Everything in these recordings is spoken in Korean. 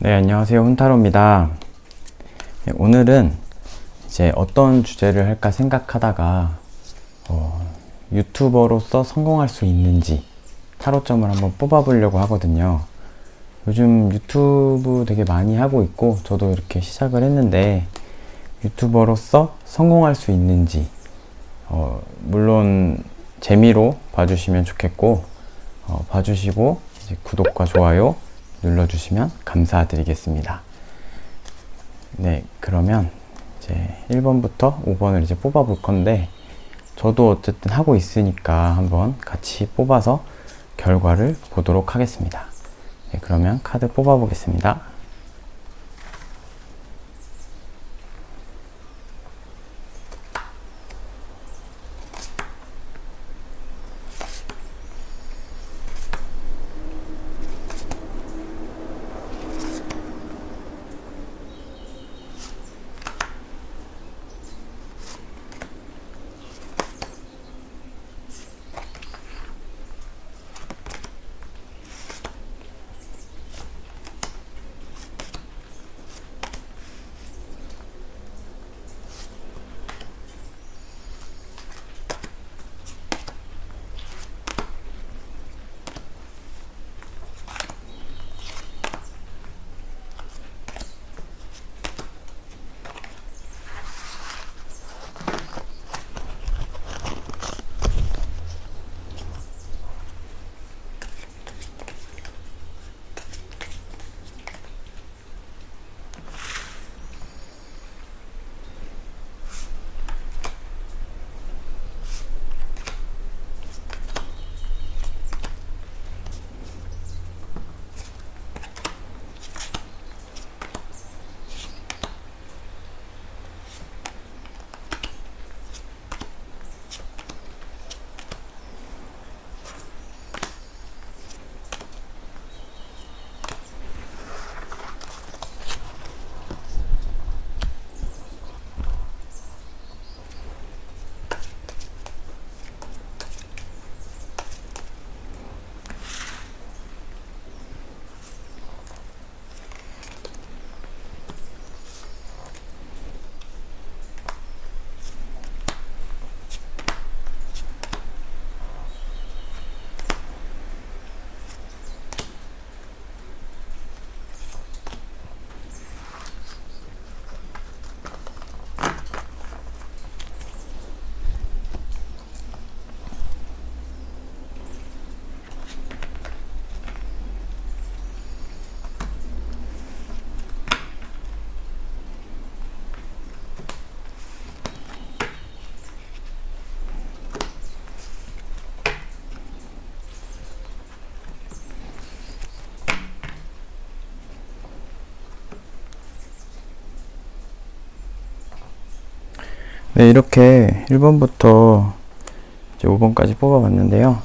네, 안녕하세요. 훈타로입니다. 네, 오늘은 이제 어떤 주제를 할까 생각하다가 유튜버로서 성공할 수 있는지 타로점을 한번 뽑아보려고 하거든요. 요즘 유튜브 되게 많이 하고 있고 저도 이렇게 시작을 했는데 유튜버로서 성공할 수 있는지 물론 재미로 봐주시면 좋겠고 봐주시고 이제 구독과 좋아요 눌러주시면 감사드리겠습니다. 네, 그러면 이제 1번부터 5번을 이제 뽑아 볼 건데 저도 어쨌든 하고 있으니까 한번 같이 뽑아서 결과를 보도록 하겠습니다. 네, 그러면 카드 뽑아 보겠습니다. 네, 이렇게 1번부터 이제 5번까지 뽑아봤는데요.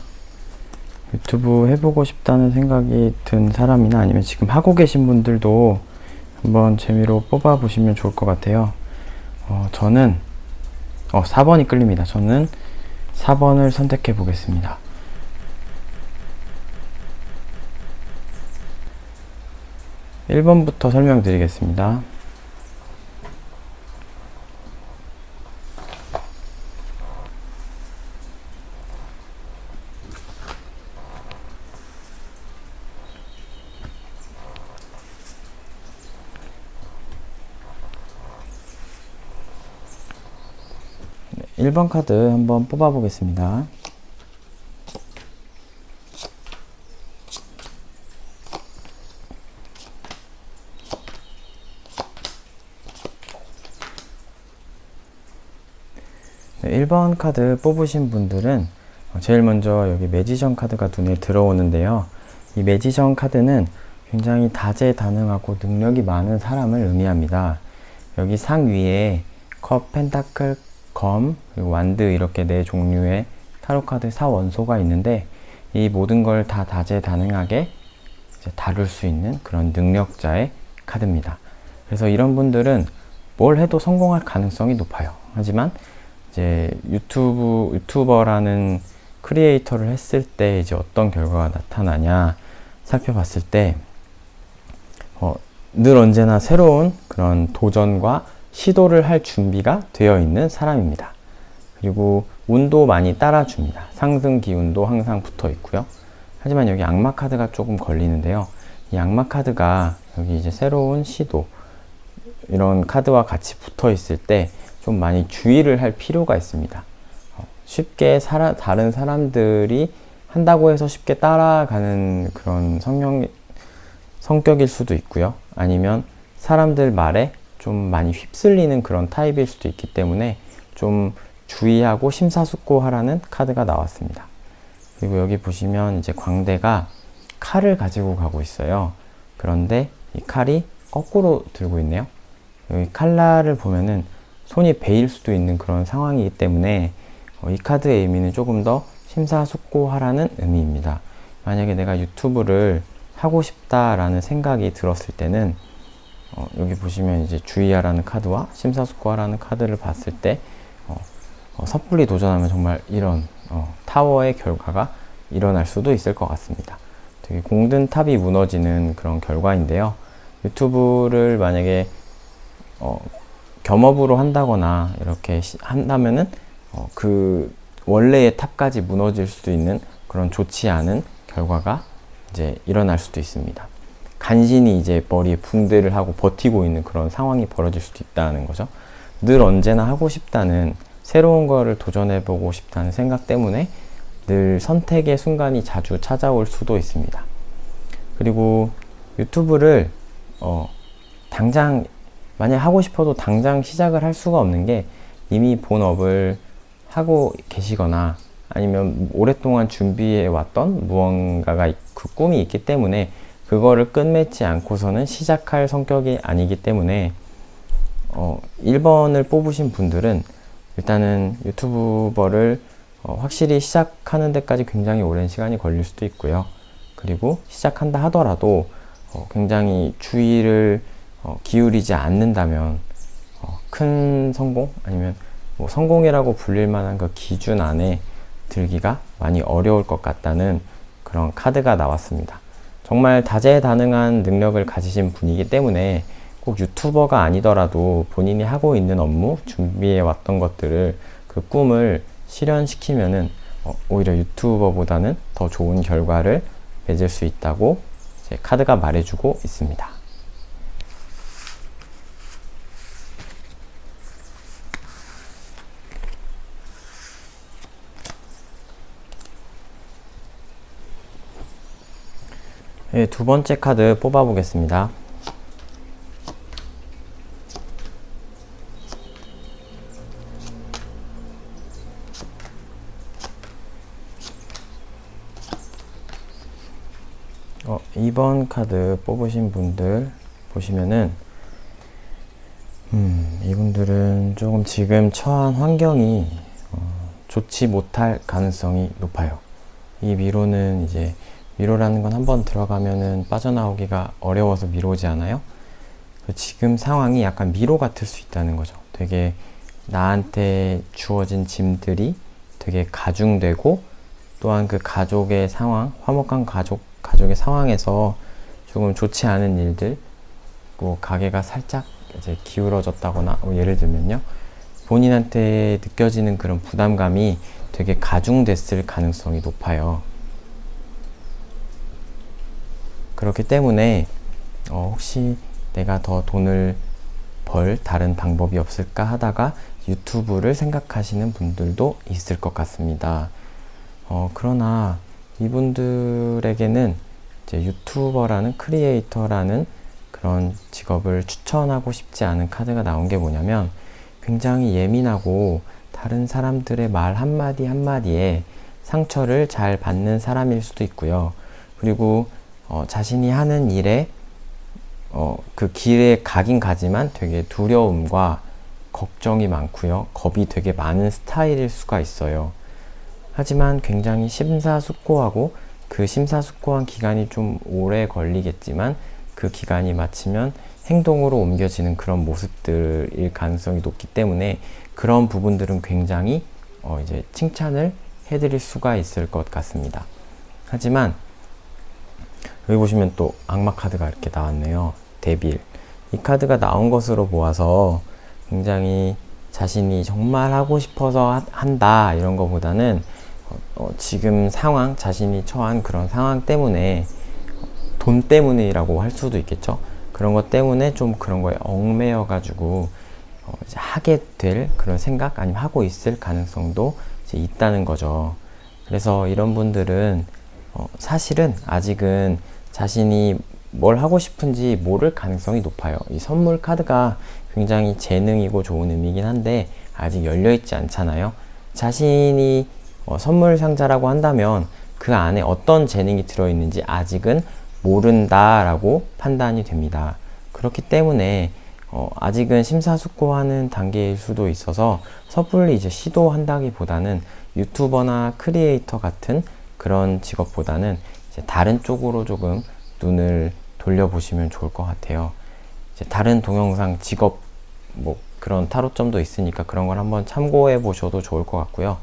유튜브 해보고 싶다는 생각이 든 사람이나 아니면 지금 하고 계신 분들도 한번 재미로 뽑아보시면 좋을 것 같아요. 저는 4번이 끌립니다. 저는 4번을 선택해 보겠습니다. (1번부터) 설명드리겠습니다. 네, 1번 카드 한번 뽑아 보겠습니다. 네, 1번 카드 뽑으신 분들은 제일 먼저 여기 매지션 카드가 눈에 들어오는데요. 이 매지션 카드는 굉장히 다재다능하고 능력이 많은 사람을 의미합니다. 여기 상위에 컵, 펜타클, 검, 그리고 완드 이렇게 네 종류의 타로카드 4원소가 있는데 이 모든 걸 다 다재다능하게 다룰 수 있는 그런 능력자의 카드입니다. 그래서 이런 분들은 뭘 해도 성공할 가능성이 높아요. 하지만 이제 유튜버라는 크리에이터를 했을 때 이제 어떤 결과가 나타나냐 살펴봤을 때 늘 언제나 새로운 그런 도전과 시도를 할 준비가 되어 있는 사람입니다. 그리고 운도 많이 따라줍니다. 상승 기운도 항상 붙어 있고요. 하지만 여기 악마 카드가 조금 걸리는데요. 이 악마 카드가 여기 이제 새로운 시도, 이런 카드와 같이 붙어 있을 때 좀 많이 주의를 할 필요가 있습니다. 쉽게 다른 사람들이 한다고 해서 쉽게 따라가는 그런 성격일 수도 있고요. 아니면 사람들 말에 좀 많이 휩쓸리는 그런 타입일 수도 있기 때문에 좀 주의하고 심사숙고하라는 카드가 나왔습니다. 그리고 여기 보시면 이제 광대가 칼을 가지고 가고 있어요. 그런데 이 칼이 거꾸로 들고 있네요. 여기 칼날을 보면은 손이 베일 수도 있는 그런 상황이기 때문에 이 카드의 의미는 조금 더 심사숙고하라는 의미입니다. 만약에 내가 유튜브를 하고 싶다라는 생각이 들었을 때는 여기 보시면 이제 주의하라는 카드와 심사숙고하라는 카드를 봤을 때 섣불리 도전하면 정말 이런 타워의 결과가 일어날 수도 있을 것 같습니다. 되게 공든 탑이 무너지는 그런 결과인데요. 유튜브를 만약에 겸업으로 한다거나 이렇게 한다면은 그 원래의 탑까지 무너질 수도 있는 그런 좋지 않은 결과가 이제 일어날 수도 있습니다. 간신히 이제 머리에 붕대를 하고 버티고 있는 그런 상황이 벌어질 수도 있다는 거죠. 늘 언제나 하고 싶다는, 새로운 거를 도전해보고 싶다는 생각 때문에 늘 선택의 순간이 자주 찾아올 수도 있습니다. 그리고 유튜브를 당장 만약 하고 싶어도 당장 시작을 할 수가 없는 게, 이미 본업을 하고 계시거나 아니면 오랫동안 준비해 왔던 무언가가 그 꿈이 있기 때문에 그거를 끝맺지 않고서는 시작할 성격이 아니기 때문에 1번을 뽑으신 분들은 일단은 유튜버를 확실히 시작하는 데까지 굉장히 오랜 시간이 걸릴 수도 있고요. 그리고 시작한다 하더라도 굉장히 주의를 기울이지 않는다면 큰 성공, 아니면 뭐 성공이라고 불릴 만한 그 기준 안에 들기가 많이 어려울 것 같다는 그런 카드가 나왔습니다. 정말 다재다능한 능력을 가지신 분이기 때문에 꼭 유튜버가 아니더라도 본인이 하고 있는 업무, 준비해 왔던 것들을, 그 꿈을 실현시키면은 오히려 유튜버보다는 더 좋은 결과를 맺을 수 있다고 이제 카드가 말해주고 있습니다. 네, 두 번째 카드 뽑아보겠습니다. 이번 카드 뽑으신 분들 보시면은 이분들은 조금 지금 처한 환경이 좋지 못할 가능성이 높아요. 이 미로는 이제, 미로라는 건 한번 들어가면은 빠져나오기가 어려워서 미로지 않아요? 지금 상황이 약간 미로 같을 수 있다는 거죠. 되게 나한테 주어진 짐들이 되게 가중되고, 또한 그 가족의 상황, 화목한 가족의 상황에서 조금 좋지 않은 일들, 뭐 가게가 살짝 이제 기울어졌다거나, 예를 들면요, 본인한테 느껴지는 그런 부담감이 되게 가중됐을 가능성이 높아요. 그렇기 때문에 혹시 내가 더 돈을 벌 다른 방법이 없을까 하다가 유튜브를 생각하시는 분들도 있을 것 같습니다. 그러나 이분들에게는 이제 유튜버라는, 크리에이터라는 그런 직업을 추천하고 싶지 않은 카드가 나온 게 뭐냐면, 굉장히 예민하고 다른 사람들의 말 한마디 한마디에 상처를 잘 받는 사람일 수도 있고요. 그리고 자신이 하는 일에 그 길에 가긴 가지만 되게 두려움과 걱정이 많고요. 겁이 되게 많은 스타일일 수가 있어요. 하지만 굉장히 심사숙고하고, 그 심사숙고한 기간이 좀 오래 걸리겠지만 그 기간이 마치면 행동으로 옮겨지는 그런 모습들일 가능성이 높기 때문에 그런 부분들은 굉장히 이제 칭찬을 해드릴 수가 있을 것 같습니다. 하지만 여기 보시면 또 악마 카드가 이렇게 나왔네요. 데빌. 이 카드가 나온 것으로 보아서 굉장히 자신이 정말 하고 싶어서 한다 이런 것보다는 지금 상황, 자신이 처한 그런 상황 때문에, 돈 때문이라고 할 수도 있겠죠. 그런 것 때문에 좀 그런 거에 얽매여 가지고 이제 하게 될 그런 생각, 아니면 하고 있을 가능성도 이제 있다는 거죠. 그래서 이런 분들은 사실은 아직은 자신이 뭘 하고 싶은지 모를 가능성이 높아요. 이 선물 카드가 굉장히 재능이고 좋은 의미긴 한데 아직 열려있지 않잖아요. 자신이 선물 상자라고 한다면 그 안에 어떤 재능이 들어있는지 아직은 모른다라고 판단이 됩니다. 그렇기 때문에 아직은 심사숙고하는 단계일 수도 있어서 섣불리 이제 시도한다기보다는 유튜버나 크리에이터 같은 그런 직업보다는 이제 다른 쪽으로 조금 눈을 돌려보시면 좋을 것 같아요. 이제 다른 동영상 직업 뭐 그런 타로점도 있으니까 그런 걸 한번 참고해 보셔도 좋을 것 같고요.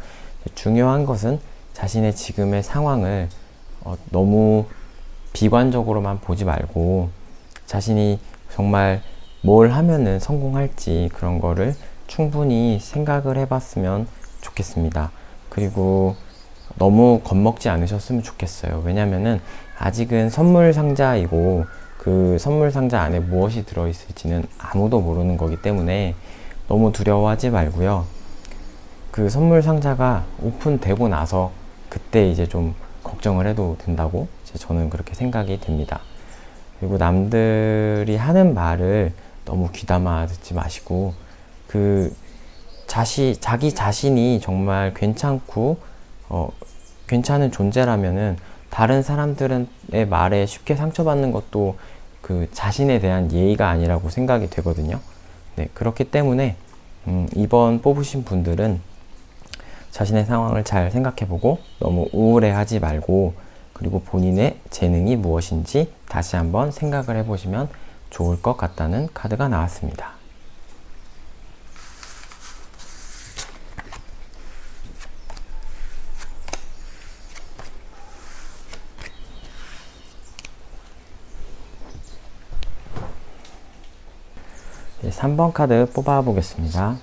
중요한 것은 자신의 지금의 상황을 너무 비관적으로만 보지 말고 자신이 정말 뭘 하면은 성공할지 그런 거를 충분히 생각을 해봤으면 좋겠습니다. 그리고 너무 겁먹지 않으셨으면 좋겠어요. 왜냐면은 아직은 선물 상자이고 그 선물 상자 안에 무엇이 들어있을지는 아무도 모르는 거기 때문에 너무 두려워하지 말고요. 그 선물 상자가 오픈되고 나서 그때 이제 좀 걱정을 해도 된다고 이제 저는 그렇게 생각이 됩니다. 그리고 남들이 하는 말을 너무 귀담아 듣지 마시고 자기 자신이 정말 괜찮고 괜찮은 존재라면은 다른 사람들의 말에 쉽게 상처받는 것도 그 자신에 대한 예의가 아니라고 생각이 되거든요. 네, 그렇기 때문에 이번 뽑으신 분들은 자신의 상황을 잘 생각해보고 너무 우울해하지 말고, 그리고 본인의 재능이 무엇인지 다시 한번 생각을 해보시면 좋을 것 같다는 카드가 나왔습니다. 네, 3번 카드 뽑아보겠습니다.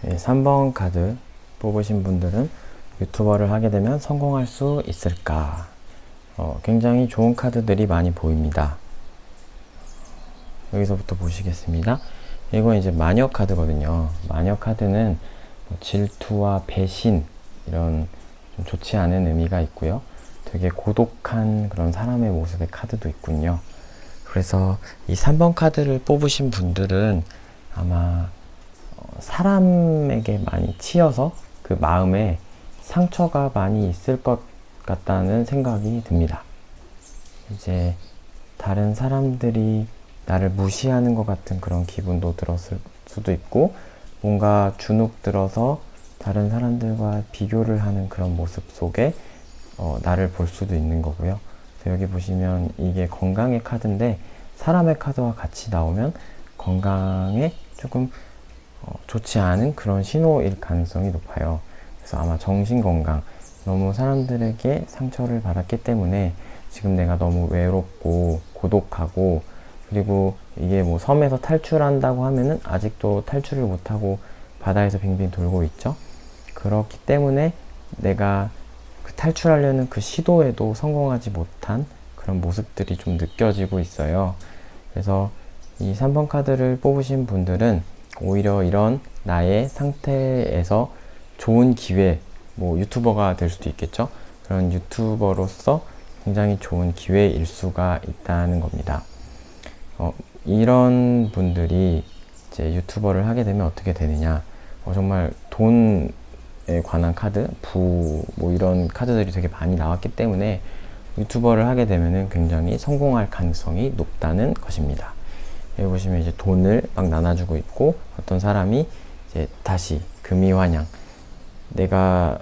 네, 3번 카드 뽑으신 분들은 유튜버를 하게 되면 성공할 수 있을까? 굉장히 좋은 카드들이 많이 보입니다. 여기서부터 보시겠습니다. 이건 이제 마녀 카드거든요. 마녀 카드는 질투와 배신, 이런 좀 좋지 않은 의미가 있고요. 되게 고독한 그런 사람의 모습의 카드도 있군요. 그래서 이 3번 카드를 뽑으신 분들은 아마 사람에게 많이 치여서 그 마음에 상처가 많이 있을 것 같다는 생각이 듭니다. 이제 다른 사람들이 나를 무시하는 것 같은 그런 기분도 들었을 수도 있고, 뭔가 주눅 들어서 다른 사람들과 비교를 하는 그런 모습 속에 나를 볼 수도 있는 거고요. 여기 보시면 이게 건강의 카드인데 사람의 카드와 같이 나오면 건강에 조금 좋지 않은 그런 신호일 가능성이 높아요. 그래서 아마 정신건강, 너무 사람들에게 상처를 받았기 때문에 지금 내가 너무 외롭고 고독하고, 그리고 이게 뭐 섬에서 탈출한다고 하면은 아직도 탈출을 못하고 바다에서 빙빙 돌고 있죠. 그렇기 때문에 내가 탈출하려는 그 시도에도 성공하지 못한 그런 모습들이 좀 느껴지고 있어요. 그래서 이 3번 카드를 뽑으신 분들은 오히려 이런 나의 상태에서 좋은 기회, 뭐 유튜버가 될 수도 있겠죠. 그런 유튜버로서 굉장히 좋은 기회일 수가 있다는 겁니다. 이런 분들이 이제 유튜버를 하게 되면 어떻게 되느냐, 정말 돈에 관한 카드, 뭐 이런 카드들이 되게 많이 나왔기 때문에 유튜버를 하게 되면은 굉장히 성공할 가능성이 높다는 것입니다. 여기 보시면 이제 돈을 막 나눠주고 있고, 어떤 사람이 이제 다시 금이환영, 내가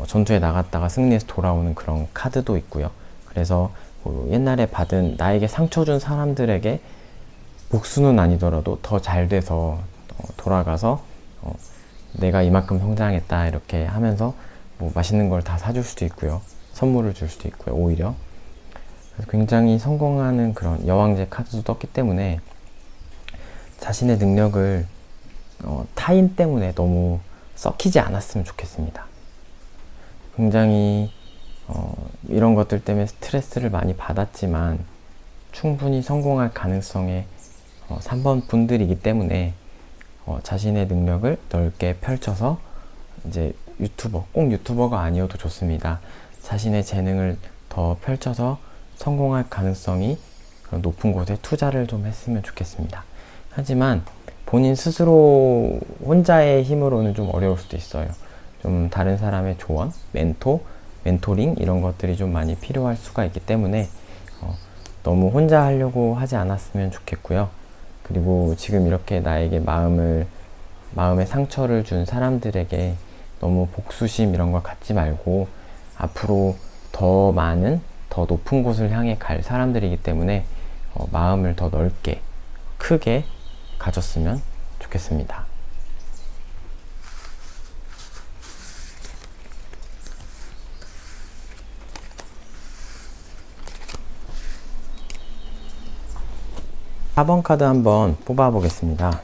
전투에 나갔다가 승리해서 돌아오는 그런 카드도 있고요. 그래서 뭐 옛날에 받은, 나에게 상처 준 사람들에게 복수는 아니더라도 더 잘 돼서 돌아가서 내가 이만큼 성장했다 이렇게 하면서 뭐 맛있는 걸 다 사줄 수도 있고요. 선물을 줄 수도 있고요. 오히려 그래서 굉장히 성공하는 그런 여왕제 카드도 떴기 때문에 자신의 능력을 타인 때문에 너무 썩히지 않았으면 좋겠습니다. 굉장히 이런 것들 때문에 스트레스를 많이 받았지만 충분히 성공할 가능성의 3번 분들이기 때문에 자신의 능력을 넓게 펼쳐서 이제 꼭 유튜버가 아니어도 좋습니다. 자신의 재능을 더 펼쳐서 성공할 가능성이 높은 곳에 투자를 좀 했으면 좋겠습니다. 하지만 본인 스스로 혼자의 힘으로는 좀 어려울 수도 있어요. 좀 다른 사람의 조언, 멘토링 이런 것들이 좀 많이 필요할 수가 있기 때문에 너무 혼자 하려고 하지 않았으면 좋겠고요. 그리고 지금 이렇게 나에게 마음에 상처를 준 사람들에게 너무 복수심 이런 걸 갖지 말고 앞으로 더 많은, 더 높은 곳을 향해 갈 사람들이기 때문에 마음을 더 넓게, 크게 가졌으면 좋겠습니다. 사 번 카드 한번 뽑아 보겠습니다.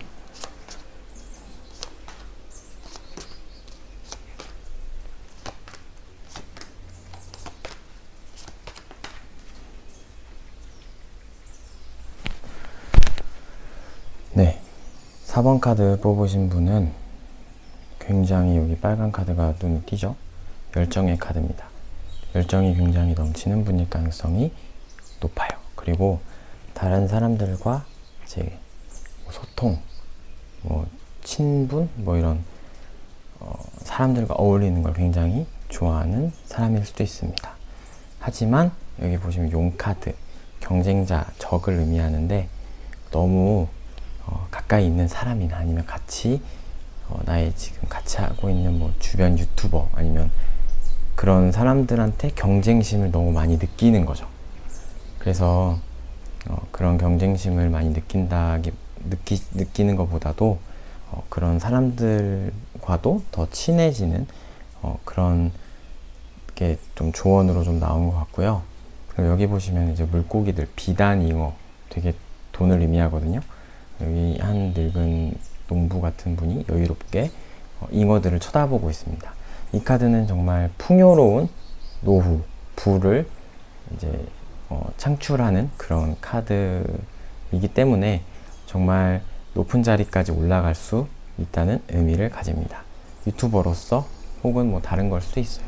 네, 4번 카드 뽑으신 분은 굉장히 여기 빨간 카드가 눈에 띄죠? 열정의 카드입니다. 열정이 굉장히 넘치는 분일 가능성이 높아요. 그리고 다른 사람들과 이제 소통, 친분, 이런 사람들과 어울리는 걸 굉장히 좋아하는 사람일 수도 있습니다. 하지만 여기 보시면 용 카드, 경쟁자, 적을 의미하는데 너무 가까이 있는 사람이나 아니면 같이 나의 지금 같이 하고 있는 주변 유튜버 아니면 그런 사람들한테 경쟁심을 너무 많이 느끼는 거죠. 그래서 그런 경쟁심을 많이 느끼는 것보다도 그런 사람들과도 더 친해지는 그런 게 좀 조언으로 좀 나온 것 같고요. 그리고 여기 보시면 이제 물고기들, 비단, 잉어 되게 돈을 의미하거든요. 여기 한 늙은 농부 같은 분이 여유롭게 잉어들을 쳐다보고 있습니다. 이 카드는 정말 풍요로운 노후, 부를 이제 창출하는 그런 카드이기 때문에 정말 높은 자리까지 올라갈 수 있다는 의미를 가집니다. 유튜버로서 혹은 다른 걸 수도 있어요.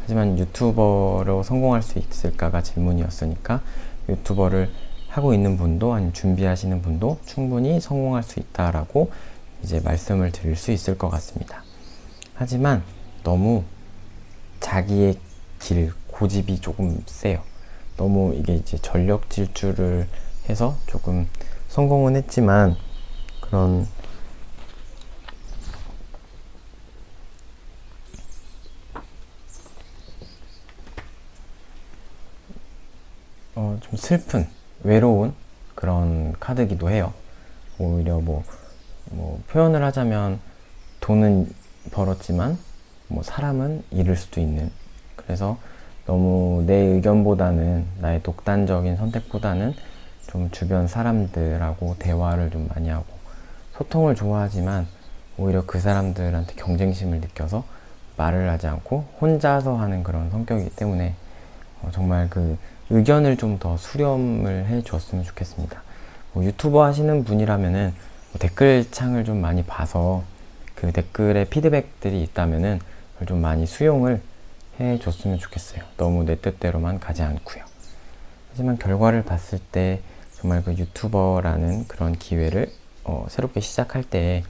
하지만 유튜버로 성공할 수 있을까가 질문이었으니까 유튜버를 하고 있는 분도 아니면 준비하시는 분도 충분히 성공할 수 있다라고 이제 말씀을 드릴 수 있을 것 같습니다. 하지만 너무 자기의 길, 고집이 조금 세요. 너무 이게 이제 전력 질주를 해서 조금 성공은 했지만 그런 좀 슬픈, 외로운 그런 카드기도 해요. 오히려 표현을 하자면 돈은 벌었지만 사람은 잃을 수도 있는, 그래서 너무 내 의견보다는 나의 독단적인 선택보다는 좀 주변 사람들하고 대화를 좀 많이 하고 소통을 좋아하지만 오히려 그 사람들한테 경쟁심을 느껴서 말을 하지 않고 혼자서 하는 그런 성격이기 때문에 정말 그 의견을 좀 더 수렴을 해 줬으면 좋겠습니다. 유튜버 하시는 분이라면은 댓글창을 좀 많이 봐서 그 댓글에 피드백들이 있다면은 그걸 좀 많이 수용을 해 줬으면 좋겠어요. 너무 내 뜻대로만 가지 않고요. 하지만 결과를 봤을 때 정말 그 유튜버라는 그런 기회를 새롭게 시작할 때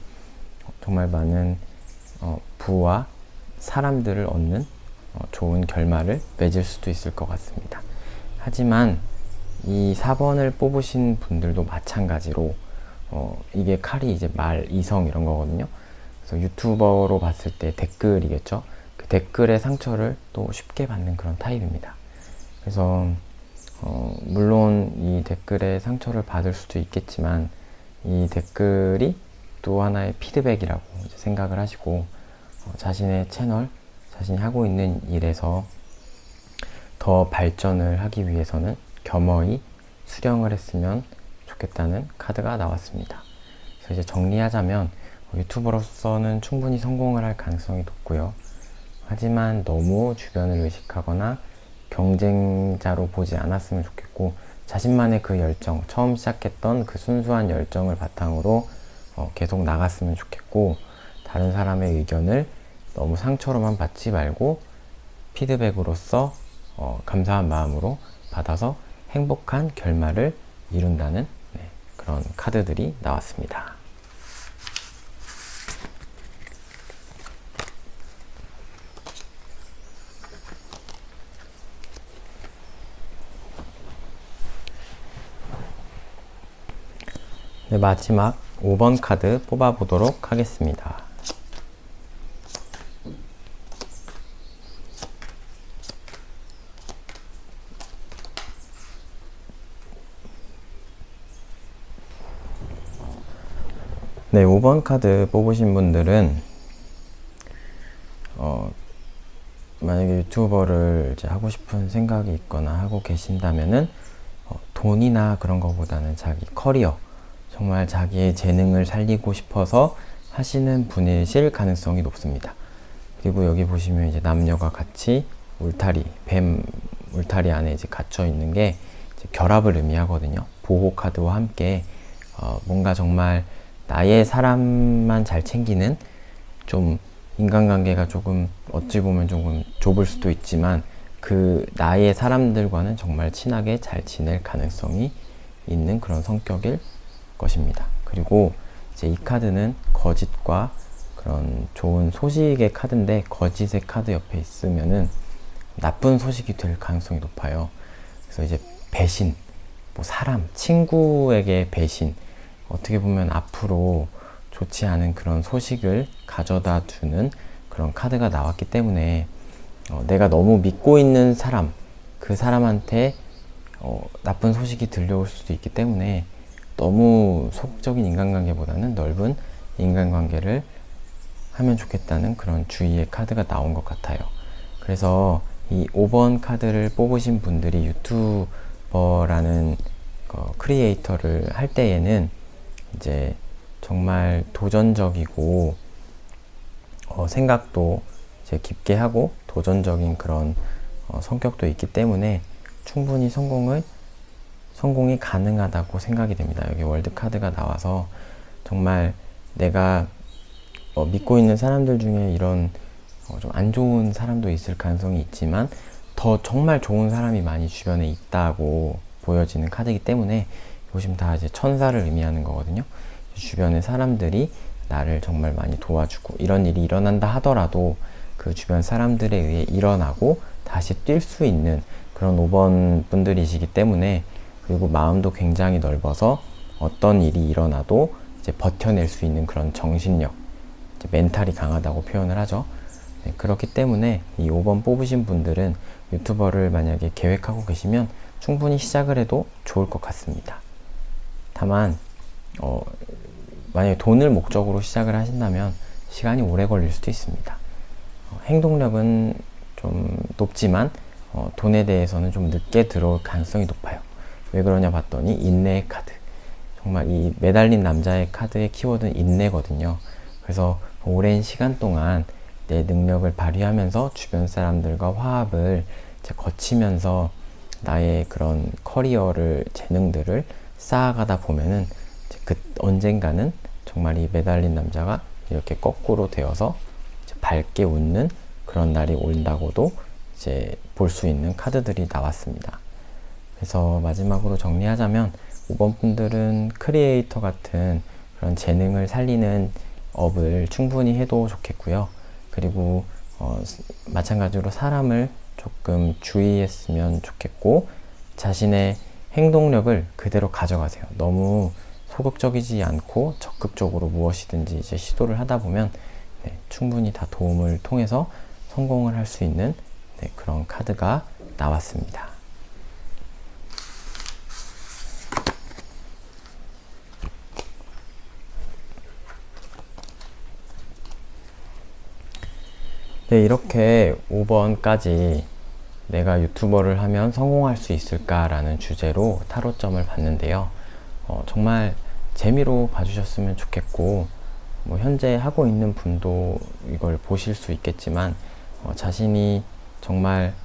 정말 많은 부와 사람들을 얻는 좋은 결말을 맺을 수도 있을 것 같습니다. 하지만 이 4번을 뽑으신 분들도 마찬가지로 이게 칼이 이제 말, 이성 이런 거거든요. 그래서 유튜버로 봤을 때 댓글이겠죠. 그 댓글의 상처를 또 쉽게 받는 그런 타입입니다. 그래서 물론 이 댓글의 상처를 받을 수도 있겠지만 이 댓글이 또 하나의 피드백이라고 생각을 하시고 자신의 채널, 자신이 하고 있는 일에서 더 발전을 하기 위해서는 겸허히 수령을 했으면 좋겠다는 카드가 나왔습니다. 그래서 이제 정리하자면 유튜버로서는 충분히 성공을 할 가능성이 높고요. 하지만 너무 주변을 의식하거나 경쟁자로 보지 않았으면 좋겠고, 자신만의 그 열정, 처음 시작했던 그 순수한 열정을 바탕으로 계속 나갔으면 좋겠고, 다른 사람의 의견을 너무 상처로만 받지 말고 피드백으로서 감사한 마음으로 받아서 행복한 결말을 이룬다는 그런 카드들이 나왔습니다. 네, 마지막 5번 카드 뽑아보도록 하겠습니다. 네, 5번 카드 뽑으신 분들은 만약에 유튜버를 이제 하고 싶은 생각이 있거나 하고 계신다면은 돈이나 그런 거보다는 자기 커리어, 정말 자기의 재능을 살리고 싶어서 하시는 분이실 가능성이 높습니다. 그리고 여기 보시면 이제 남녀가 같이 울타리, 뱀 울타리 안에 이제 갇혀 있는 게 이제 결합을 의미하거든요. 보호 카드와 함께 뭔가 정말 나의 사람만 잘 챙기는, 좀 인간관계가 조금 어찌 보면 조금 좁을 수도 있지만 그 나의 사람들과는 정말 친하게 잘 지낼 가능성이 있는 그런 성격일 것입니다. 그리고 이제 이 카드는 거짓과 그런 좋은 소식의 카드인데, 거짓의 카드 옆에 있으면은 나쁜 소식이 될 가능성이 높아요. 그래서 이제 배신, 뭐 사람, 친구에게 배신, 어떻게 보면 앞으로 좋지 않은 그런 소식을 가져다 주는 그런 카드가 나왔기 때문에 내가 너무 믿고 있는 사람, 그 사람한테 나쁜 소식이 들려올 수도 있기 때문에 너무 소극적인 인간관계보다는 넓은 인간관계를 하면 좋겠다는 그런 주의의 카드가 나온 것 같아요. 그래서 이 5번 카드를 뽑으신 분들이 유튜버라는 크리에이터를 할 때에는 이제 정말 도전적이고 생각도 이제 깊게 하고 도전적인 그런 성격도 있기 때문에 충분히 성공이 가능하다고 생각이 됩니다. 여기 월드 카드가 나와서 정말 내가 믿고 있는 사람들 중에 이런 좀 안 좋은 사람도 있을 가능성이 있지만 더 정말 좋은 사람이 많이 주변에 있다고 보여지는 카드이기 때문에, 보시면 다 이제 천사를 의미하는 거거든요. 주변의 사람들이 나를 정말 많이 도와주고, 이런 일이 일어난다 하더라도 그 주변 사람들에 의해 일어나고 다시 뛸 수 있는 그런 5번 분들이시기 때문에, 그리고 마음도 굉장히 넓어서 어떤 일이 일어나도 이제 버텨낼 수 있는 그런 정신력, 이제 멘탈이 강하다고 표현을 하죠. 네, 그렇기 때문에 이 5번 뽑으신 분들은 유튜버를 만약에 계획하고 계시면 충분히 시작을 해도 좋을 것 같습니다. 다만 만약에 돈을 목적으로 시작을 하신다면 시간이 오래 걸릴 수도 있습니다. 행동력은 좀 높지만 돈에 대해서는 좀 늦게 들어올 가능성이 높아요. 왜 그러냐 봤더니 인내의 카드, 정말 이 매달린 남자의 카드의 키워드는 인내거든요. 그래서 오랜 시간 동안 내 능력을 발휘하면서 주변 사람들과 화합을 이제 거치면서 나의 그런 커리어를, 재능들을 쌓아가다 보면은 이제 언젠가는 정말 이 매달린 남자가 이렇게 거꾸로 되어서 이제 밝게 웃는 그런 날이 온다고도 이제 볼 수 있는 카드들이 나왔습니다. 그래서 마지막으로 정리하자면 5번 분들은 크리에이터 같은 그런 재능을 살리는 업을 충분히 해도 좋겠고요. 그리고 마찬가지로 사람을 조금 주의했으면 좋겠고, 자신의 행동력을 그대로 가져가세요. 너무 소극적이지 않고 적극적으로 무엇이든지 이제 시도를 하다 보면 충분히 다 도움을 통해서 성공을 할 수 있는 그런 카드가 나왔습니다. 네, 이렇게 5번까지 내가 유튜버를 하면 성공할 수 있을까라는 주제로 타로점을 봤는데요. 정말 재미로 봐주셨으면 좋겠고, 뭐 현재 하고 있는 분도 이걸 보실 수 있겠지만, 자신이 정말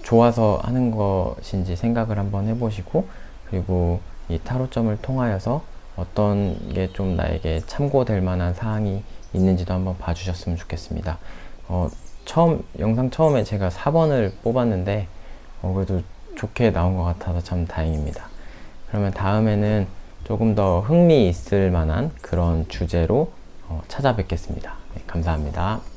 좋아서 하는 것인지 생각을 한번 해보시고, 그리고 이 타로점을 통하여서 어떤 게 좀 나에게 참고될 만한 사항이 있는지도 한번 봐주셨으면 좋겠습니다. 영상 처음에 제가 4번을 뽑았는데, 그래도 좋게 나온 것 같아서 참 다행입니다. 그러면 다음에는 조금 더 흥미 있을 만한 그런 주제로 찾아뵙겠습니다. 네, 감사합니다.